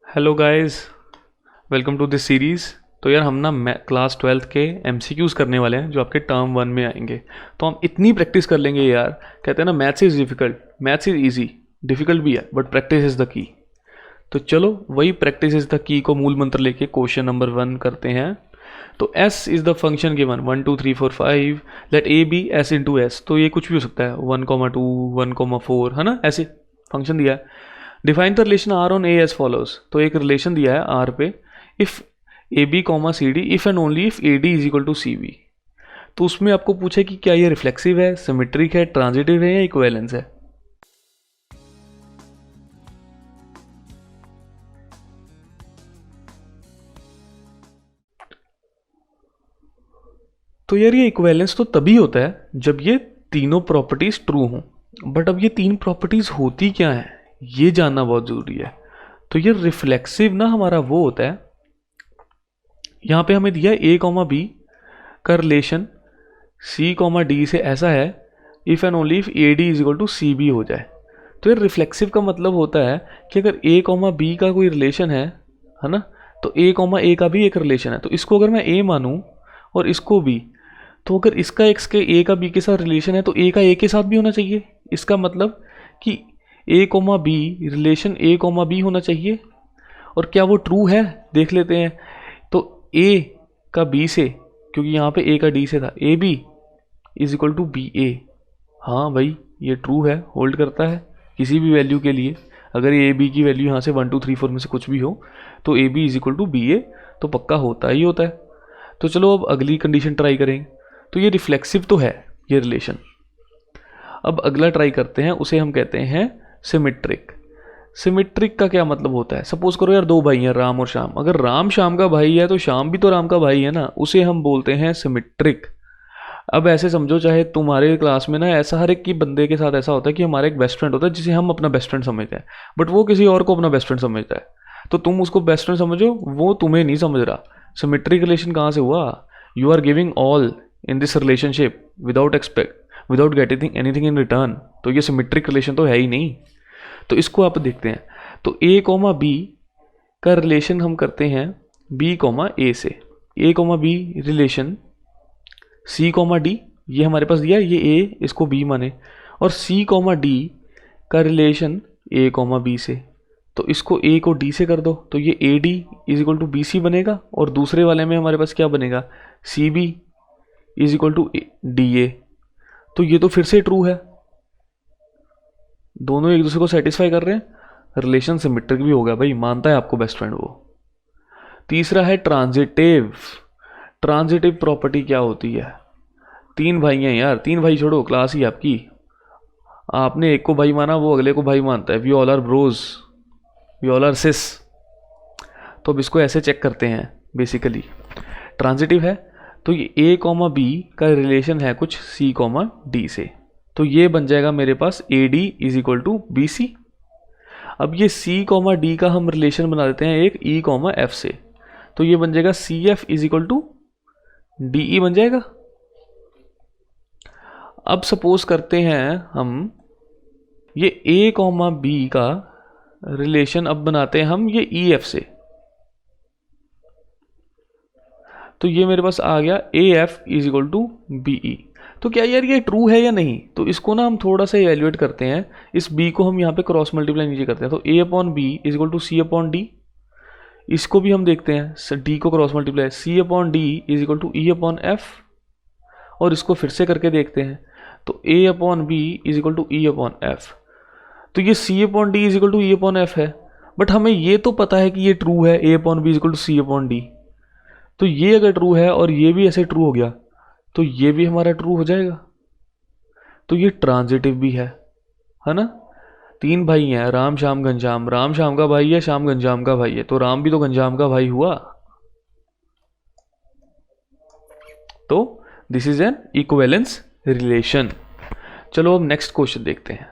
Hello guys, welcome to this series. तो यार हम ना क्लास 12th के एमसीक्यूज़ करने वाले हैं जो आपके टर्म 1 में आएंगे। तो हम इतनी प्रैक्टिस कर लेंगे यार। कहते हैं ना, maths is difficult, maths is easy, difficult भी है but practice is the key. तो चलो वही प्रैक्टिस इज़ द की को मूल मंत्र लेके क्वेश्चन नंबर 1 करते हैं। तो s is the function given 1 2 3 4 5, let a B s into S. तो ये कुछ भी हो सकता है, 1,2 1,4, है ना, ऐसे फंक्शन दिया है। Define the relation R on A as follows. तो एक रिलेशन दिया है आर पे, if A B comma C D, if and only if A D is equal to C B. तो उसमें आपको पूछे कि क्या ये रिफ्लेक्सिव है, सिमेट्रिक है, ट्रांजिटिव है या इक्विवेलेंस है। तो यार ये इक्विवेलेंस तो तभी होता है जब ये तीनों प्रॉपर्टीज ट्रू हों। बट अब ये तीन प्रॉपर्टीज होती क्या है, ये जानना बहुत ज़रूरी है। तो ये रिफ्लेक्सिव ना हमारा वो होता है, यहाँ पे हमें दिया है ए कॉमा बी का रिलेशन सी कॉमा डी से ऐसा है, if and only if A D is equal to C B हो जाए। तो ये रिफ्लेक्सिव का मतलब होता है कि अगर ए कॉमा बी का कोई रिलेशन है ना, तो ए कॉमा ए का भी एक रिलेशन है। तो इसको अगर मैं ए मानूँ और इसको बी, तो अगर इसका एक्स के ए का बी के साथ रिलेशन है तो ए का ए के साथ भी होना चाहिए। इसका मतलब कि ए कॉमा बी रिलेशन ए कॉमा बी होना चाहिए। और क्या वो ट्रू है, देख लेते हैं। तो ए का बी से, क्योंकि यहाँ पे ए का डी से था, A B is equal to B A. हाँ भाई, ये ट्रू है, होल्ड करता है किसी भी वैल्यू के लिए। अगर ए बी की वैल्यू यहाँ से 1 2 3 4 में से कुछ भी हो तो A B is equal to B A तो पक्का होता ही होता है। तो चलो अब अगली कंडीशन ट्राई करेंगे। तो ये रिफ्लेक्सिव तो है ये रिलेशन। अब अगला ट्राई करते हैं, उसे हम कहते हैं सिमेट्रिक। सिमेट्रिक का क्या मतलब होता है। सपोज करो यार दो भाई हैं, राम और श्याम। अगर राम श्याम का भाई है तो श्याम भी तो राम का भाई है ना, उसे हम बोलते हैं सिमेट्रिक। अब ऐसे समझो, चाहे तुम्हारे क्लास में ना ऐसा हर एक की बंदे के साथ ऐसा होता है कि हमारा एक बेस्ट फ्रेंड होता है जिसे हम अपना बेस्ट फ्रेंड समझते हैं, बट वो किसी और को अपना बेस्ट फ्रेंड समझता है। तो तुम उसको बेस्ट फ्रेंड समझो, वो तुम्हें नहीं समझ रहा। सिमेट्रिक रिलेशन कहाँ से हुआ। You are giving all in this relationship without getting anything in return. तो ये सिमेट्रिक रिलेशन तो है ही नहीं। तो इसको आप देखते हैं। तो ए कॉमा बी का रिलेशन हम करते हैं बी कॉमा ए से। ए comma B relation C comma D, ये हमारे पास दिया है, ये ए इसको बी माने। और सी कॉमा डी का रिलेशन ए कॉमा बी से। तो इसको ए को डी से कर दो, तो ये A D is equal to B C बनेगा। और दूसरे वाले में हमारे पास क्या बनेगा, C B is equal to D A. तो ये तो फिर से ट्रू है, दोनों एक दूसरे को सेटिस्फाई कर रहे हैं, रिलेशन सिमेट्रिक भी हो गया भाई, मानता है आपको बेस्ट फ्रेंड वो। तीसरा है ट्रांजिटिव। ट्रांजिटिव प्रॉपर्टी क्या होती है। तीन भाई हैं यार, तीन भाई छोड़ो, क्लास ही आपकी। आपने एक को भाई माना, वो अगले को भाई मानता है। We all are bros, we all are sis. तो अब इसको ऐसे चेक करते हैं। बेसिकली ट्रांजिटिव है तो ये ए कॉमा बी का रिलेशन है कुछ सी कॉमा डी से। तो ये बन जाएगा मेरे पास A D is equal to B C. अब ये सी कॉमा डी का हम रिलेशन बना देते हैं एक ई कॉमा एफ से। तो ये बन जाएगा C F is equal to D E बन जाएगा। अब सपोज करते हैं हम ये ए कॉमा बी का रिलेशन अब बनाते हैं हम ये ई एफ से। तो ये मेरे पास आ गया A F is equal to B E. तो क्या यार ये ट्रू है या नहीं। तो इसको ना हम थोड़ा सा इवेल्युएट करते हैं। इस बी को हम यहाँ पे क्रॉस मल्टीप्लाई नीचे करते हैं, तो A upon B is equal to C upon D. इसको भी हम देखते हैं, डी को cross multiply, C upon D is equal to E upon F. और इसको फिर से करके देखते हैं, तो A upon B is equal to E upon F. तो ये C upon D is equal to E upon F है, बट हमें ये तो पता है कि ये ट्रू है, ए upon B is equal to C upon D. तो ये अगर ट्रू है और ये भी ऐसे ट्रू हो गया तो ये भी हमारा ट्रू हो जाएगा। तो ये ट्रांजिटिव भी है ना। तीन भाई हैं, राम श्याम घनश्याम। राम श्याम का भाई है, श्याम घनश्याम का भाई है, तो राम भी तो घनश्याम का भाई हुआ। तो this is an equivalence relation. चलो अब नेक्स्ट क्वेश्चन देखते हैं।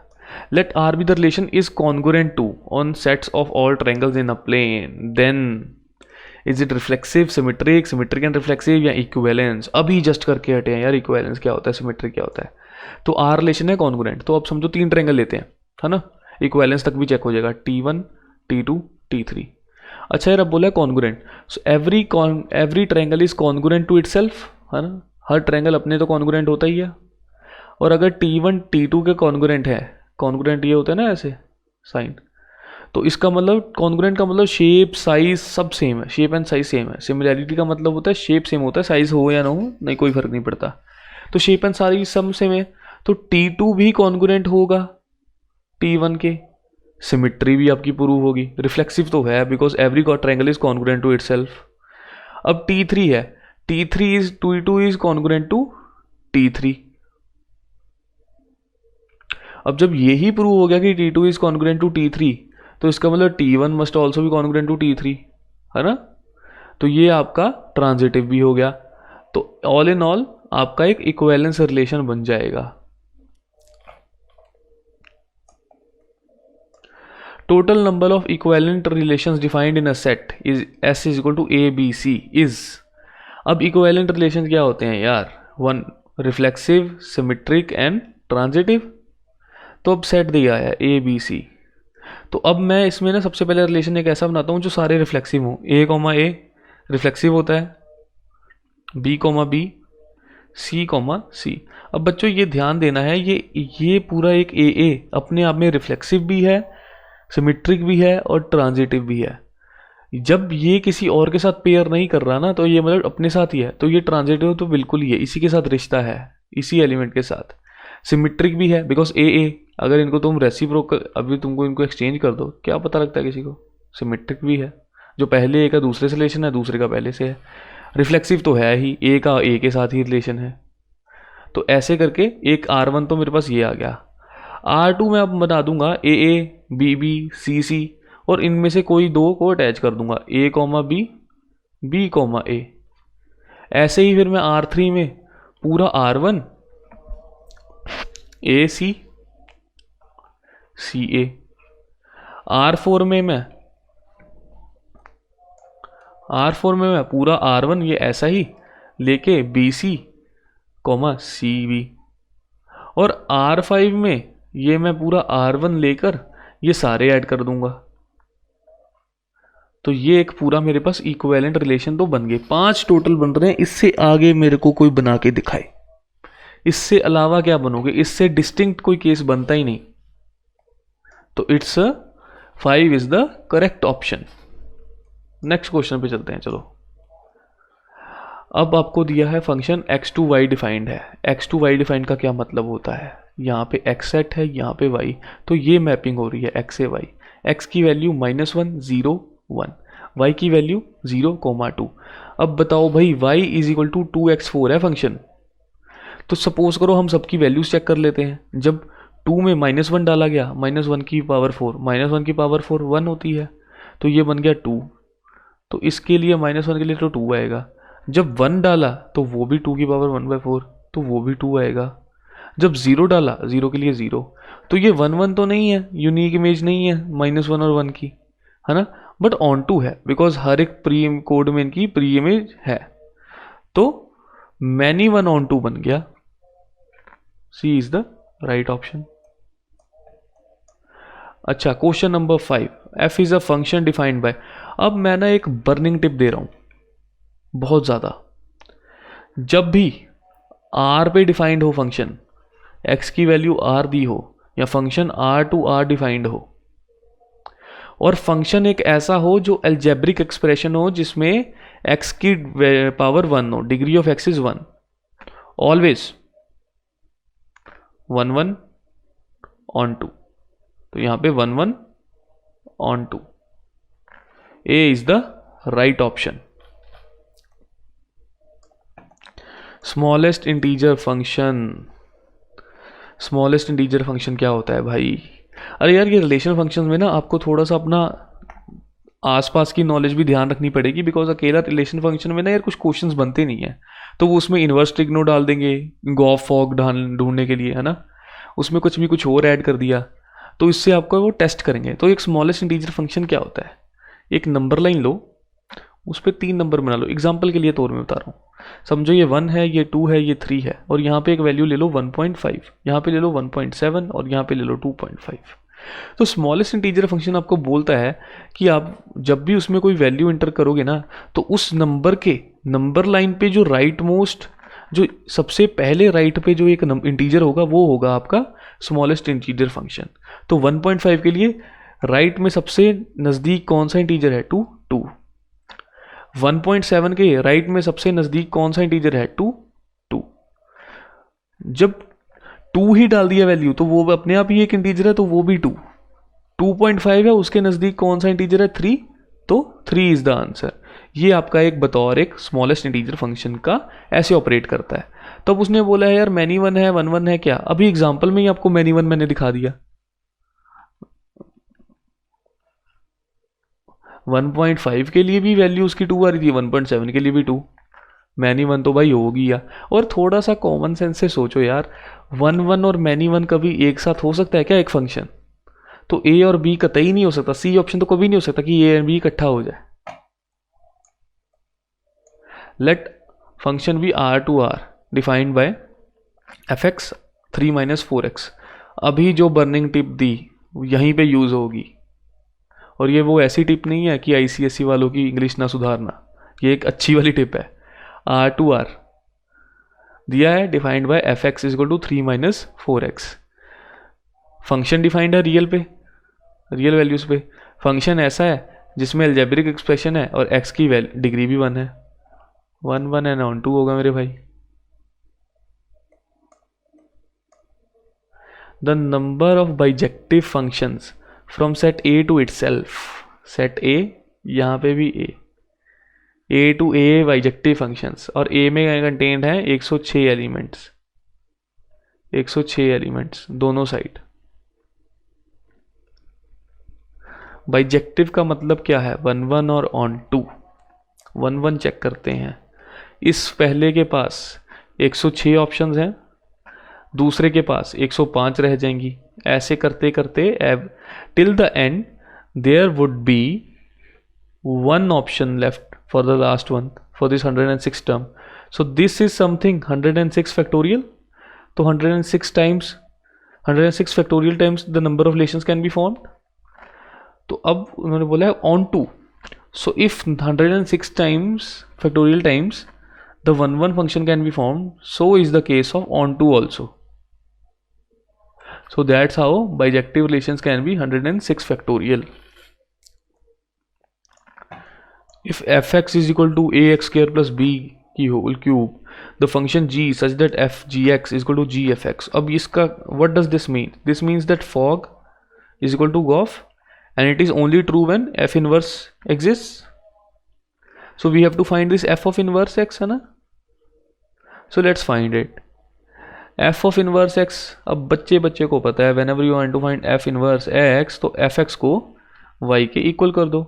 Let R be the relation is congruent to on sets of all triangles in a plane, then is it reflexive, symmetric, symmetric and reflexive, या equivalence. अभी just करके हटे हैं यार, इक्विवेलेंस क्या होता है, सिमेट्रिक क्या होता है। तो आर रिलेशन है कॉन्ग्रुएंट। तो अब समझो तीन ट्रायंगल लेते हैं, है ना, इक्विवेलेंस तक भी चेक हो जाएगा, T1 T2 T3। अच्छा यार, अब बोला है congruent, so every triangle is congruent to itself, है ना, हर ट्रायंगल अपने तो कॉन्ग्रुएंट होता ही है। और अगर T1 T2 के कॉन्ग्रुएंट है, कॉन्ग्रुएंट ये होता है ना ऐसे साइन, तो इसका मतलब कॉन्ग्रुएंट का मतलब शेप साइज सब सेम है, शेप एंड साइज सेम है। सिमिलैरिटी का मतलब होता है शेप सेम होता है, साइज हो या ना हो नहीं कोई फर्क नहीं पड़ता। तो शेप एंड साइज सब सेम है, तो T2 भी कॉन्ग्रुएंट होगा T1 के, सिमिट्री भी आपकी प्रूव होगी, रिफ्लेक्सिव तो है because every triangle is congruent to itself. अब T3 है, T2 is congruent to T3। अब जब यही प्रूव हो गया कि T2 is congruent to T3, तो इसका मतलब T1 मस्ट ऑल्सो भी कॉन्ग्रुएंट टू T3, है ना। तो ये आपका ट्रांजिटिव भी हो गया। तो ऑल इन ऑल आपका एक इक्विवेलेंस रिलेशन बन जाएगा। Total number of equivalent relations defined in a set is S is equal to ABC is. अब इक्विवेलेंट रिलेशन क्या होते हैं यार, one reflexive, symmetric and transitive. तो अब सेट दिया है ABC, तो अब मैं इसमें ना सबसे पहले रिलेशन एक ऐसा बनाता हूँ जो सारे रिफ्लेक्सिव हों। A, रिफ्लेक्सिव होता है, B, B, C। अब बच्चों ये ध्यान देना है, ये पूरा एक AA अपने आप में रिफ्लेक्सिव भी है, सिमेट्रिक भी है और ट्रांजिटिव भी है। जब ये किसी और के साथ पेयर नहीं कर रहा ना, तो ये मतलब अपने साथ ही है, तो ये ट्रांजिटिव तो बिल्कुल ही है, इसी के साथ रिश्ता है, इसी एलिमेंट के साथ। सिमेट्रिक भी है बिकॉज AA, अगर इनको तुम रेसिप्रोकल अभी तुमको इनको एक्सचेंज कर दो, क्या पता लगता है किसी को। सिमेट्रिक भी है, जो पहले A का दूसरे से रिलेशन है, दूसरे का पहले से है। रिफ्लेक्सिव तो है ही, A का A के साथ ही रिलेशन है। तो ऐसे करके एक R1 तो मेरे पास ये आ गया। R2 में अब बता दूंगा AA, BB, CC, और इनमें से कोई दो को अटैच कर दूंगा, A, B, B, A। ऐसे ही फिर मैं R3 में पूरा R1 AC, CA। R4 में मैं पूरा R1 ये ऐसा ही लेके BC, CB। और R5 में ये मैं पूरा R1 लेकर ये सारे ऐड कर दूंगा। तो ये एक पूरा मेरे पास इक्विवेलेंट रिलेशन तो बन गए, 5 टोटल बन रहे हैं। इससे आगे मेरे को कोई बना के दिखाए, इससे अलावा क्या बनोगे, इससे डिस्टिंक्ट कोई केस बनता ही नहीं। तो it's 5 is the correct option. Next question पे चलते हैं, चलो। अब आपको दिया है फंक्शन x2y डिफाइंड है। x2y डिफाइंड का क्या मतलब होता है, यहाँ पे x सेट है, यहाँ पे y, तो ये मैपिंग हो रही है x से y। x की वैल्यू -1, 0, 1, y की वैल्यू 0, 2। अब बताओ भाई y is equal to 2x4 है फंक्शन। तो सपोज करो हम सबकी वैल्यूज चेक कर लेते हैं। जब 2 में -1 डाला गया, -1 की पावर 4, -1 की पावर 4 1 होती है, तो ये बन गया 2। तो इसके लिए -1 के लिए तो 2 आएगा। जब 1 डाला तो वो भी 2 की पावर 1/4, तो वो भी 2 आएगा। जब 0 डाला, 0 के लिए 0, तो ये 1 1 तो नहीं है, यूनिक इमेज नहीं है -1 और 1 की, है ना, बट ऑन टू है बिकॉज हर एक प्री कोड में इनकी प्री इमेज है। तो मैनी 1 ऑन टू बन गया, C is the right option. अच्छा, question number 5, f is a function defined by. अब मैं ना एक बर्निंग टिप दे रहा हूं बहुत ज़्यादा। जब भी R पे डिफाइंड हो फंक्शन, x की वैल्यू R दी हो, या function R to R defined हो, और फंक्शन एक ऐसा हो जो एल्जेब्रिक एक्सप्रेशन हो जिसमें x की पावर 1 हो, degree of x is 1, always 1 1 on 2। तो यहाँ पे 1 1 on 2, A is the right option. Smallest integer function, smallest integer function क्या होता है भाई? अरे यार, ये रिलेशन फंक्शंस में ना आपको थोड़ा सा अपना आसपास की नॉलेज भी ध्यान रखनी पड़ेगी, बिकॉज अकेला रिलेशन फंक्शन में ना यार कुछ क्वेश्चंस बनते नहीं है। तो वो उसमें इन्वर्स ट्रिग्नो डाल देंगे गॉफ फॉग ढूंढने के लिए, है ना, उसमें कुछ और ऐड कर दिया, तो इससे आपको वो टेस्ट करेंगे। तो एक स्मॉलेस्ट इंटीजर फंक्शन क्या होता है, एक नंबर लाइन लो, उस पर 3 नंबर बना लो। एग्जाम्पल के लिए तौर में बता रहा हूँ, समझो ये 1 है, ये 2 है, ये 3 है, और यहाँ पे एक वैल्यू ले लो 1.5, यहाँ पे ले लो 1.7 और यहाँ पे ले लो 2.5। तो स्मॉलेस्ट इंटीजर फंक्शन आपको बोलता है कि आप जब भी उसमें कोई वैल्यू एंटर करोगे ना, तो उस नंबर के नंबर लाइन पे जो राइट मोस्ट, जो सबसे पहले राइट पे जो एक इंटीजर होगा वो होगा आपका स्मॉलेस्ट इंटीजर फंक्शन। तो 1.5 के लिए राइट में सबसे नज़दीक कौन सा इंटीजर है? 2, 2। 1.7 के राइट में सबसे नज़दीक कौन सा इंटीजर है? 2, 2। जब 2 ही डाल दिया वैल्यू तो वो अपने आप ही एक इंटीजर है, तो वो भी 2। 2.5 है, उसके नज़दीक कौन सा इंटीजर है? 3, तो 3 इज़ द आंसर। ये आपका एक बतौर एक स्मॉलेस्ट इंटीजर फंक्शन का ऐसे ऑपरेट करता है। तब उसने बोला है यार मैनी वन है, 1 1 है क्या? अभी एग्जाम्पल में ही आपको मैनी वन मैंने दिखा दिया। 1.5 के लिए भी वैल्यू उसकी 2 आ रही थी, 1.7 के लिए भी 2। मैनी वन तो भाई होगी यार। और थोड़ा सा कॉमन सेंस से सोचो यार, 1 1 और मैनी वन कभी एक साथ हो सकता है क्या एक फंक्शन? तो ए और बी कतई नहीं हो सकता, सी ऑप्शन तो कभी नहीं हो सकता कि ए एंड बी इकट्ठा हो जाए। Let function be R2R defined by fx 3 - 4x। अभी जो बर्निंग टिप दी यहीं पे यूज होगी, और ये वो ऐसी टिप नहीं है कि ICSE वालों की इंग्लिश ना सुधारना, ये एक अच्छी वाली टिप है। R2R दिया है defined by fx = 3 - 4x। Function defined है रियल पे, रियल वैल्यूज पे। फंक्शन ऐसा है जिसमें अलजेब्रिक एक्सप्रेशन है और x की डिग्री भी 1 है। 1 1 एंड ऑन 2 होगा मेरे भाई। The number of bijective functions from set A to itself. Set A, यहाँ पे भी A to A bijective functions, और A में कंटेंट है 106 एलिमेंट्स, 106 एलिमेंट्स दोनों साइड। बाइजेक्टिव का मतलब क्या है? 1 1 और ऑन 2। 1 1 चेक करते हैं। इस पहले के पास 106 ऑप्शंस हैं, दूसरे के पास 105 रह जाएंगी। ऐसे करते करते till the end there would be 1 option left for the last one for this 106 term. So this is something 106 factorial. तो 106 factorial times the number of relations can be formed. तो अब उन्होंने बोला है on 2। So if 106 times factorial times the 1 1 function can be formed, so is the case of on 2 also. So that's how bijective relations can be 106 factorial. If fx is equal to ax square plus b की whole cube, the function g such that f gx is equal to g fx. अब इसका what does this mean? This means that fog is equal to gof, and it is only true when f inverse exists. So we have to find this f of inverse x है ना। So let's find it. f of inverse x, अब बच्चे को पता है whenever you want to find f inverse x, तो fx को y के इक्वल कर दो।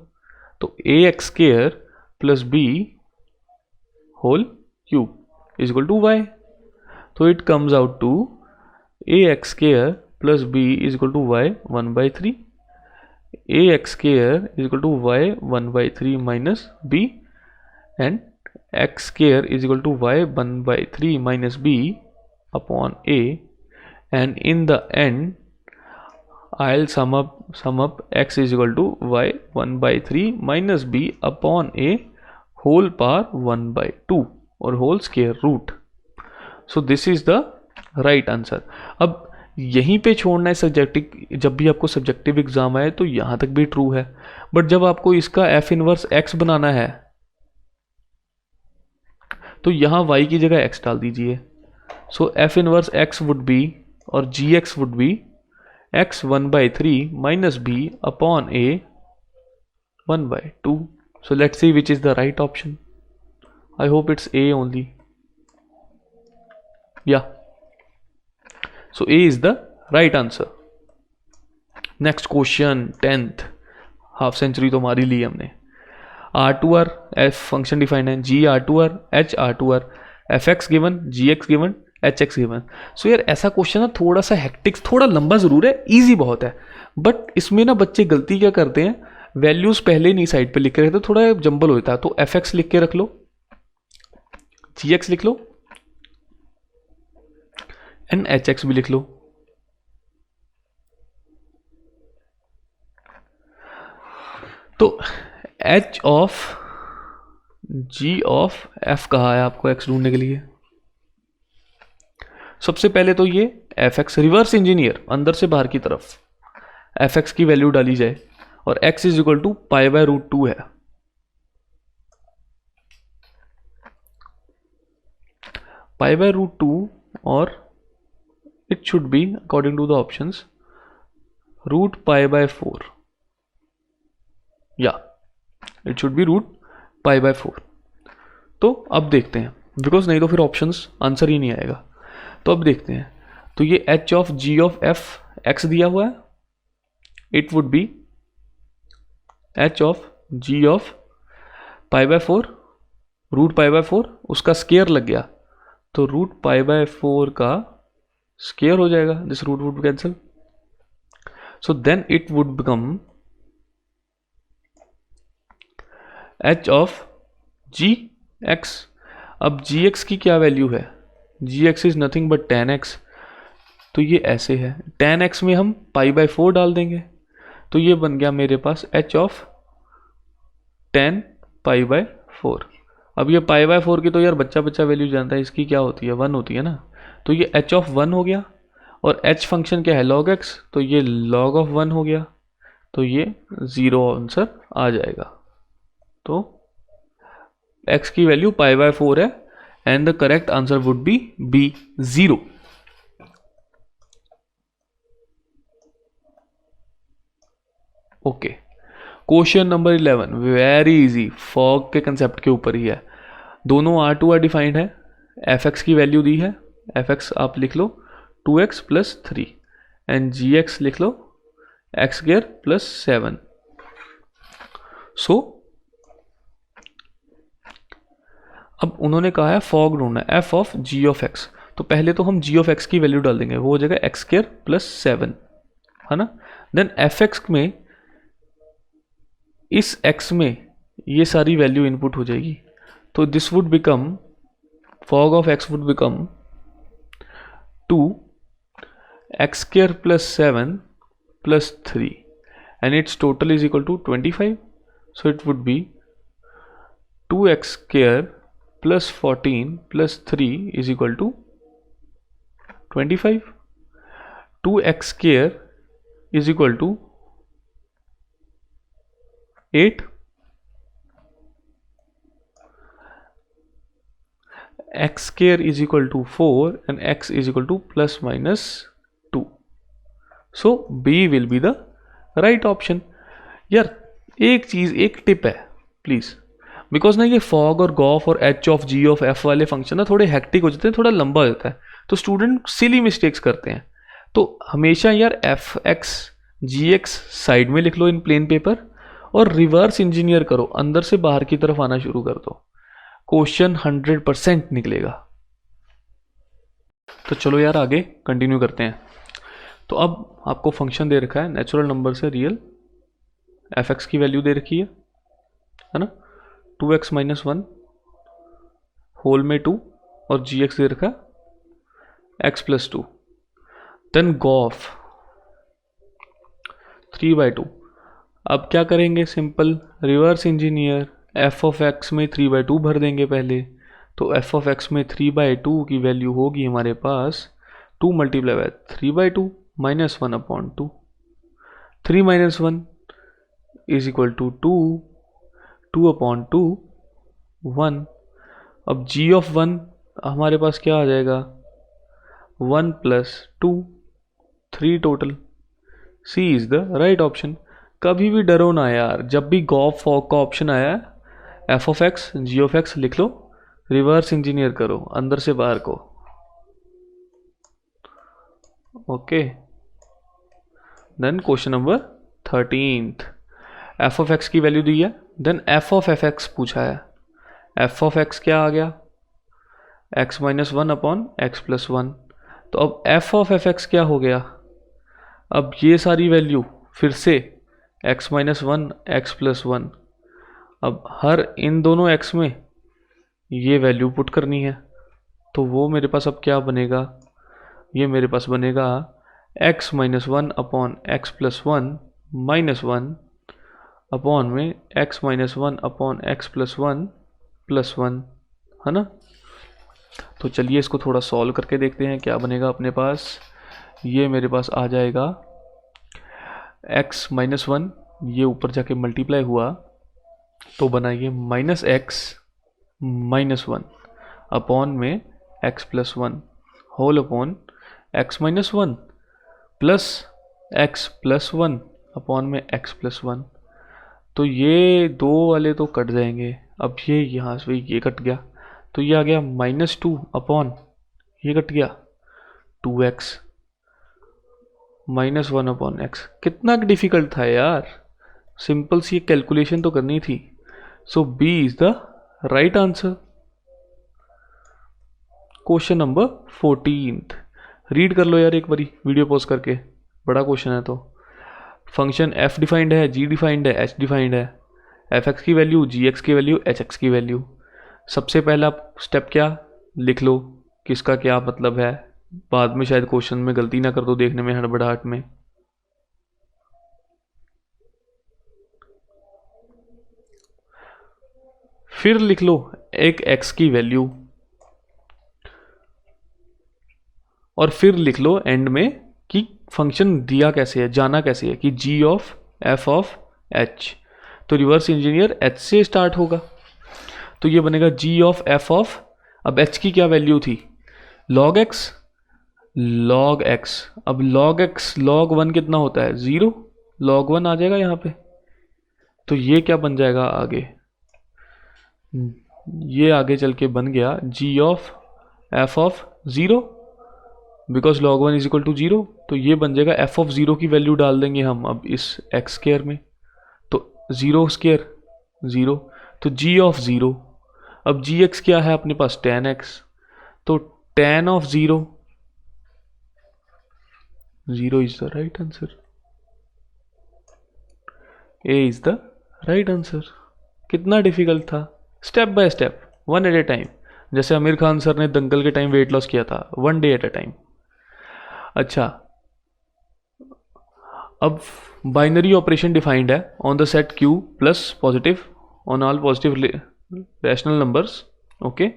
तो ax square plus b whole cube is equal to y. तो it comes out to ax square plus b is equal to y 1/3. ax square is equal to y 1/3 minus b, and x square is equal to y 1/3 minus b upon a, and in the end I'll sum up x is equal to y 1/3 minus b upon a whole power 1/2 or whole square root. So this is the right answer. अब यहीं पे छोड़ना है subjective, जब भी आपको subjective exam आए तो यहाँ तक भी ट्रू है, बट जब आपको इसका f इनवर्स x बनाना है तो यहाँ y की जगह x डाल दीजिए। सो f inverse x would be, और gx would be x 1/3 minus b upon a 1/2. So let's see which is the right option. I hope it's A only. Yeah. So A is the right answer. Next question, 10th. Half century तो मारी ली हमने। R2R f function defined है, G R2R H R2R, fx given, gx given, hx given. So यार ऐसा question ना थोड़ा सा हेक्टिक, थोड़ा लंबा जरूर है, इजी बहुत है, बट इसमें ना बच्चे गलती क्या करते हैं, वैल्यूज पहले नहीं साइड पे लिख के रखते, थोड़ा जंबल होता है। तो fx लिख के रख लो, gx लिख लो, एंड hx भी लिख लो। तो H of G of F कहा है आपको एक्स ढूंढने के लिए। सबसे पहले तो ये एफ एक्स रिवर्स इंजीनियर, अंदर से बाहर की तरफ एफ एक्स की वैल्यू डाली जाए और x is equal to pi by root 2 है। पाई बाय रूट 2 और it should be according to the options root pi by 4, या it should be root pi by 4। तो अब देखते हैं, बिकॉज नहीं तो फिर ऑप्शंस आंसर ही नहीं आएगा। तो अब देखते हैं, तो ये H of G of F x दिया हुआ है, it would be H of G of pi by 4 root pi by 4, उसका स्केयर लग गया तो रूट पाई बाय 4 का स्केयर हो जाएगा, this root would cancel, so then it would become H of G X. अब जी एक्स की क्या वैल्यू है, G X is nothing but tan X, तो ये ऐसे है, tan एक्स में हम पाई बाय 4 डाल देंगे तो ये बन गया मेरे पास H of tan pi by 4। अब ये पाई बाय 4 की तो यार बच्चा बच्चा वैल्यू जानता है, इसकी क्या होती है 1 होती है ना, तो ये एच ऑफ 1 हो गया और एच फंक्शन क्या है log x, तो ये log ऑफ 1 हो गया, तो ये 0 आंसर आ जाएगा। तो x की वैल्यू पाई बाय 4 है and the correct answer would be B 0। Okay, question number 11 very easy, fog के कंसेप्ट के ऊपर ही है। दोनों R2 R डिफाइंड है, एफ एक्स की वैल्यू दी है, एफ एक्स आप लिख लो 2x plus 3 and G x लिख लो एक्स स्क्वायर प्लस 7। सो अब उन्होंने कहा है फॉग ढूंढना है F of G of x, तो पहले तो हम जी ऑफ एक्स की वैल्यू डाल देंगे, वो हो जाएगा एक्स स्क्वायर प्लस 7, है ना। देन एफ एक्स में इस x में ये सारी वैल्यू इनपुट हो जाएगी, तो this would become fog of x would become 2 x square plus 7 plus 3 and it's total is equal to 25, so it would be 2x square plus 14 plus 3 is equal to 25। 2x square is equal to 8, x square is equal to 4 and x is equal to plus minus 2. So B will be the right option. यार एक चीज, एक tip है please, because ना ये fog और gof और H of G of F वाले फंक्शन ना थोड़े हेक्टिक हो जाते हैं, थोड़ा लंबा हो जाता है, तो स्टूडेंट सिली मिस्टेक्स करते हैं। तो हमेशा यार एफ एक्स जी एक्स साइड में लिख लो इन प्लेन पेपर और रिवर्स इंजीनियर करो, अंदर से बाहर की तरफ आना शुरू कर दो, क्वेश्चन 100% निकलेगा। तो चलो यार आगे कंटिन्यू करते हैं। तो अब आपको फंक्शन दे रखा है नेचुरल नंबर से रियल, एफ एक्स की वैल्यू दे रखी है ना, 2x माइनस 1 होल में 2 और जी एक्स दे रखा x प्लस 2, देन गॉफ 3/2। अब क्या करेंगे, simple reverse engineer, F of x में 3/2 भर देंगे पहले, तो एफ ऑफ एक्स में 3/2 की वैल्यू होगी हमारे पास 2 multiply by 3/2 minus 1 upon 2, 3 minus 1 is equal to 2, 2 upon 2 1। अब जी ऑफ 1 हमारे पास क्या आ जाएगा, 1 plus 2 3 total, C is the right option. कभी भी डरो ना यार, जब भी गॉफ फॉग का ऑप्शन आया है F of x G of x लिख लो, रिवर्स इंजीनियर करो अंदर से बाहर को। Okay, then question number 13, F of x की वैल्यू दी है, then F of F x पूछा है। एफ ऑफ एक्स क्या आ गया, x minus 1 upon x plus 1, तो अब एफ ऑफ एफ एक्स क्या हो गया, अब ये सारी वैल्यू फिर से x माइनस 1 एक्स प्लस 1, अब हर इन दोनों x में ये वैल्यू पुट करनी है, तो वो मेरे पास अब क्या बनेगा, ये मेरे पास बनेगा x minus 1 upon x plus 1 minus 1 upon में x minus one upon x plus one, है ना। तो चलिए इसको थोड़ा सॉल्व करके देखते हैं क्या बनेगा अपने पास। ये मेरे पास आ जाएगा x माइनस वन, ये ऊपर जाके मल्टीप्लाई हुआ तो बना ये minus x minus one upon में x plus one whole upon x minus one plus x plus one upon में x प्लस वन। तो ये दो वाले तो कट जाएंगे। अब ये यहाँ से ये कट गया तो ये आ गया माइनस टू अपॉन ये कट गया 2x minus one upon X. कितना डिफिकल्ट था यार, सिंपल सी कैलकुलेशन तो करनी थी। So B is the right answer. Question number 14 read कर लो यार एक बारी वीडियो पॉज करके, बड़ा क्वेश्चन है। तो फंक्शन f डिफाइंड है, g डिफाइंड है, h डिफाइंड है। f(x) की वैल्यू, gx की वैल्यू, hx की वैल्यू। सबसे पहला स्टेप क्या लिख लो, किसका क्या मतलब है, बाद में शायद क्वेश्चन में गलती ना कर दो देखने में हड़बड़ाहट में। फिर लिख लो एक x की वैल्यू और फिर लिख लो एंड में कि फंक्शन दिया कैसे है, जाना कैसे है कि g of f of h। तो रिवर्स इंजीनियर h से स्टार्ट होगा तो ये बनेगा g ऑफ f ऑफ, अब h की क्या वैल्यू थी, log x log x। अब log x log वन कितना होता है 0, log वन आ जाएगा यहाँ पे। तो ये क्या बन जाएगा आगे, ये आगे चल के बन गया g of f of 0 because log one is equal to 0। तो ये बन जाएगा f ऑफ 0 की वैल्यू डाल देंगे हम अब इस x स्क्वायर में, तो 0 स्क्वायर 0, तो g ऑफ 0। अब gx क्या है अपने पास tan x, तो tan of 0 is the right answer. A is the right answer. कितना डिफिकल्ट था, step by step, one at a time. जैसे आमिर खान सर ने दंगल के टाइम वेट लॉस किया था, one day at a time. अच्छा, अब बाइनरी ऑपरेशन डिफाइंड है on the set Q plus positive on all positive rational numbers. Okay,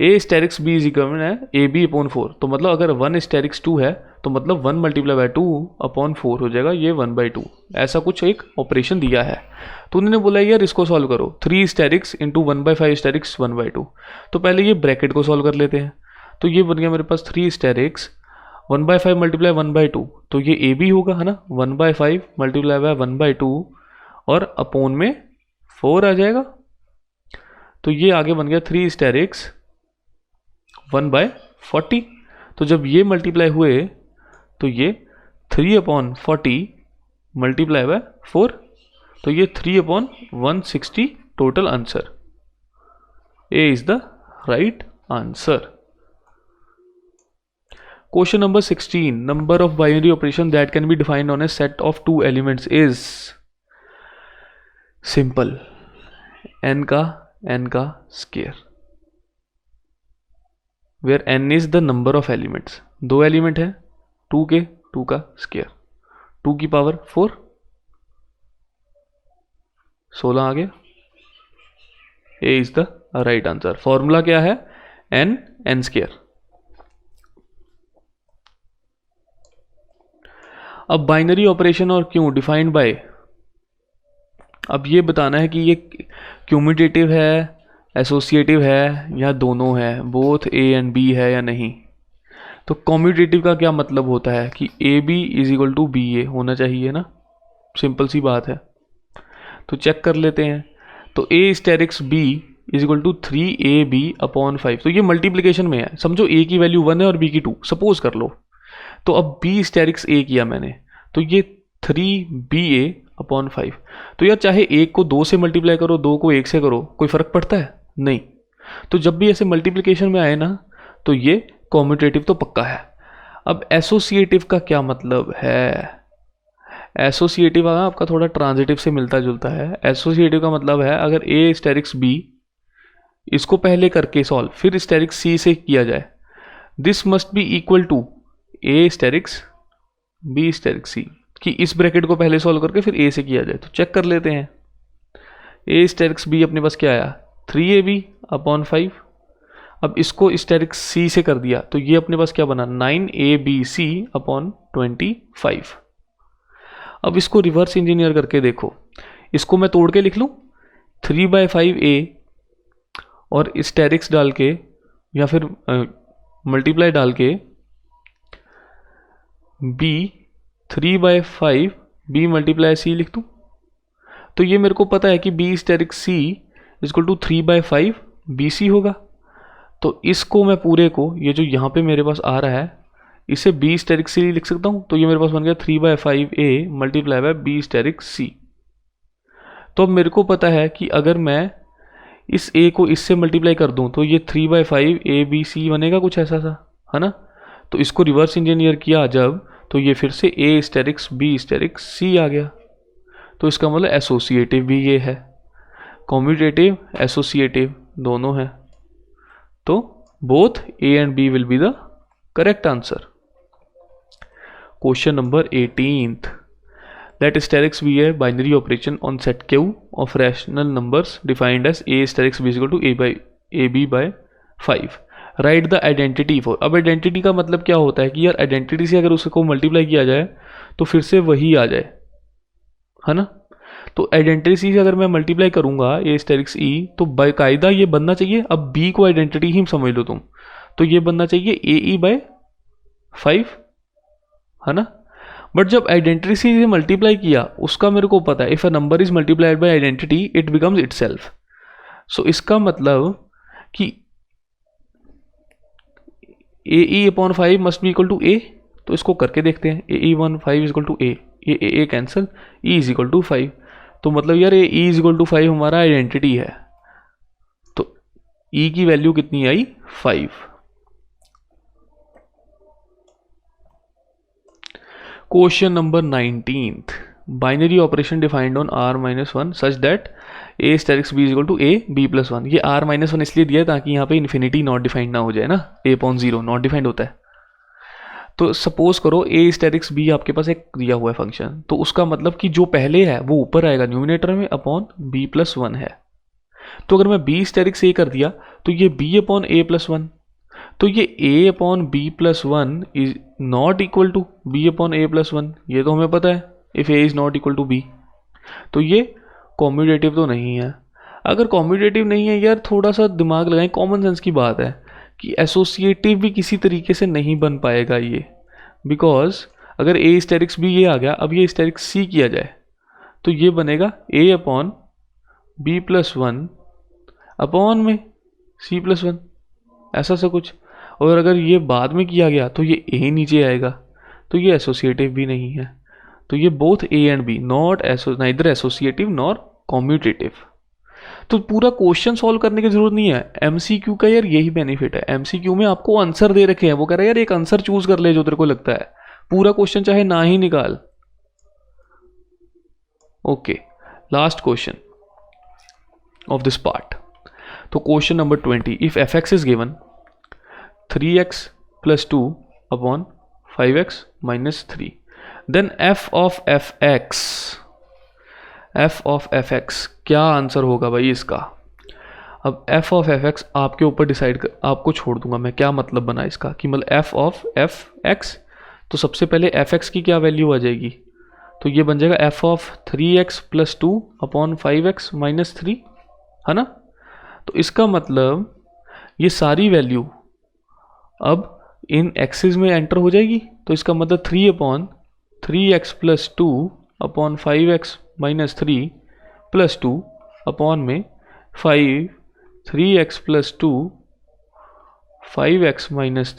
A asterisk B is equal है AB upon 4। तो मतलब अगर 1 स्टेरिक्स 2 है तो मतलब 1 मल्टीप्लाई बाय 2 अपॉन 4 हो जाएगा, ये 1/2। ऐसा कुछ एक ऑपरेशन दिया है तो उन्होंने बोला यार इसको सॉल्व करो, 3 स्टेरिक्स इंटू 1/5 स्टेरिक्स 1/2। तो पहले ये ब्रैकेट को सॉल्व कर लेते हैं। तो ये बन गया मेरे पास 3 स्टेरिक्स 1/5 मल्टीप्लाई 1/2, तो ये AB होगा, है ना। 1/5 मल्टीप्लाई बाय 1/2 और अपॉन में 4 आ जाएगा। तो ये आगे बन गया 3 स्टेरिक्स 1/40। तो जब ये मल्टीप्लाई हुए तो ये 3/40 मल्टीप्लाई बाय 4, तो ये 3/160 total answer. A is the right answer. Question number 16, number of binary operation that can be defined on a set of 2 elements is simple, n का square, where n is the number of elements. 2 element है, 2 के 2 का square, 2 की power 4, 16 आ गया। A is the right answer. Formula क्या है, n square. अब binary operation और क्यों डिफाइंड बाय, अब ये बताना है कि ये क्यूमुटेटिव है, एसोसिएटिव है या दोनों है, बोथ A एंड B है या नहीं। तो कम्यूटेटिव का क्या मतलब होता है कि AB is equal to BA होना चाहिए ना, सिंपल सी बात है। तो चेक कर लेते हैं। तो A asterisk B is equal to 3AB upon 5। तो ये मल्टीप्लिकेशन में है, समझो A की वैल्यू 1 है और B की 2 सपोज कर लो। तो अब B स्टेरिक्स A किया मैंने, तो ये 3BA अपॉन 5। तो यार चाहे 1 को 2 से मल्टीप्लाई करो, 2 को 1 से करो, कोई फर्क पड़ता है नहीं। तो जब भी ऐसे मल्टीप्लिकेशन में आए ना तो ये कम्यूटेटिव तो पक्का है। अब एसोसिएटिव का क्या मतलब है, एसोसिएटिव आपका थोड़ा ट्रांजिटिव से मिलता जुलता है। एसोसिएटिव का मतलब है अगर A स्टेरिक्स B इसको पहले करके सॉल्व फिर स्टेरिक्स C से किया जाए, this must be equal to A asterisk B asterisk C। कि इस ब्रैकेट को पहले सॉल्व करके फिर ए से किया जाए, तो चेक कर लेते हैं। ए स्टेरिक्स बी अपने पास क्या आया 3ab अपॉन 5। अब इसको स्टेरिक्स सी से कर दिया तो ये अपने पास क्या बना 9abc अपॉन 25। अब इसको रिवर्स इंजीनियर करके देखो, इसको मैं तोड़ के लिख लूँ 3/5a और स्टेरिक्स डाल के या फिर मल्टीप्लाई डाल के b 3/5 b मल्टीप्लाई c लिख दूँ। तो ये मेरे को पता है कि b asterisk c equal to 3/5 bc होगा। तो इसको मैं पूरे को, ये जो यहाँ पे मेरे पास आ रहा है, इसे b स्टेरिक c लिख सकता हूँ। तो ये मेरे पास बन गया 3/5a multiply by b asterisk c। तो अब मेरे को पता है कि अगर मैं इस a को इससे मल्टीप्लाई कर दूं तो ये 3/5 abc बनेगा, कुछ ऐसा सा है ना। तो इसको रिवर्स इंजीनियर किया जब, तो ये फिर से a asterisk b asterisk c आ गया। तो इसका मतलब एसोसिएटिव भी ये है, कॉम्यूटेटिव एसोसिएटिव दोनों है। तो both a and b will be the correct answer. Question number 18th, let asterisk be a binary operation on set q of rational numbers defined as a asterisk b is equal to ab by 5. Write the identity for। अब identity का मतलब क्या होता है कि यार identity से अगर उसको मल्टीप्लाई किया जाए तो फिर से वही आ जाए, है ना। तो आइडेंटिटी से अगर मैं मल्टीप्लाई करूंगा ए स्टेरिक्स ई तो बाकायदा ये बनना चाहिए, अब बी को आइडेंटिटी ही समझ लो तुम, तो ये बनना चाहिए ए ई बाय 5, है ना। बट जब आइडेंटिटी से मल्टीप्लाई किया उसका मेरे को पता है, if a number is multiplied by identity it becomes itself. So इसका मतलब कि A E upon 5 must be equal to A. तो इसको करके देखते हैं, A E 5 is equal to A cancel, E is equal to 5। तो मतलब यार A E is equal to 5 हमारा आइडेंटिटी है, तो ई की वैल्यू कितनी आई 5। Question number 19th, binary operation defined on r-1 such that a asterisk b equal to a b plus 1। ये r-1 इसलिए दिया है ताकि यहाँ पे इन्फिनिटी नॉट डिफाइंड ना हो जाए ना, a/0 नॉट डिफाइंड होता है। तो सपोज करो a स्टेरिक्स b आपके पास एक दिया हुआ है फंक्शन, तो उसका मतलब कि जो पहले है वो ऊपर आएगा न्यूमिनेटर में अपॉन b प्लस 1 है। तो अगर मैं b स्टेरिक्स a कर दिया तो ये b अपॉन a प्लस 1, तो ये a upon b plus 1 is not equal to b upon a plus 1, ये तो हमें पता है if a is not equal to b। तो ये कॉम्यूटेटिव तो नहीं है। अगर कॉम्यूटेटिव नहीं है यार, थोड़ा सा दिमाग लगाएं, कॉमन सेंस की बात है कि एसोसिएटिव भी किसी तरीके से नहीं बन पाएगा ये, बिकॉज अगर a स्टेरिक्स b ये आ गया, अब ये स्टेरिक्स c किया जाए तो ये बनेगा a upon b plus 1 upon में c प्लस 1, ऐसा सा कुछ। और अगर ये बाद में किया गया तो ये a नीचे आएगा, तो ये एसोसिएटिव भी नहीं है। तो ये both a and b not neither associative nor commutative. तो पूरा क्वेश्चन सॉल्व करने की जरूरत नहीं है, एमसीक्यू का यार यही बेनिफिट है। एमसीक्यू में आपको आंसर दे रखे हैं, वो कह रहा है यार एक आंसर चूज कर ले जो तेरे को लगता है, पूरा क्वेश्चन चाहे ना ही निकाल। Okay, last question of this part. तो question number 20, if F X is given 3x plus 2 upon 5x minus 3, then f of F X क्या आंसर होगा भाई इसका। अब f ऑफ एफ एक्स आपके ऊपर डिसाइड कर, आपको छोड़ दूंगा मैं, क्या मतलब बना इसका कि मतलब f ऑफ एफ एक्स, तो सबसे पहले एफ एक्स की क्या वैल्यू आ जाएगी, तो ये बन जाएगा f of 3x plus 2 upon 5x minus 3, है ना। तो इसका मतलब ये सारी वैल्यू अब इन एक्सिस में एंटर हो जाएगी, तो इसका मतलब 3 upon 3x plus 2 upon 5x minus 3 plus 2 upon में 5 3x प्लस 2 5x माइनस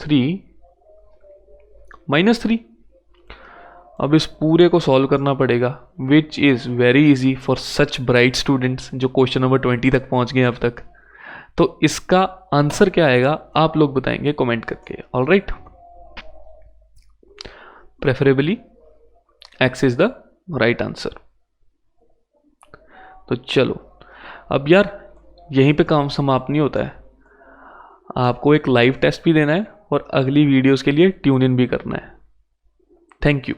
3 अब इस पूरे को सॉल्व करना पड़ेगा, which is very easy for such bright students जो क्वेश्चन नंबर 20 तक पहुंच गए अब तक। तो इसका आंसर क्या आएगा आप लोग बताएंगे कमेंट करके, all right. Preferably x is the right answer. तो चलो अब यार यहीं पे काम समाप्त नहीं होता है, आपको एक लाइव टेस्ट भी देना है और अगली वीडियोस के लिए ट्यून इन भी करना है। Thank you.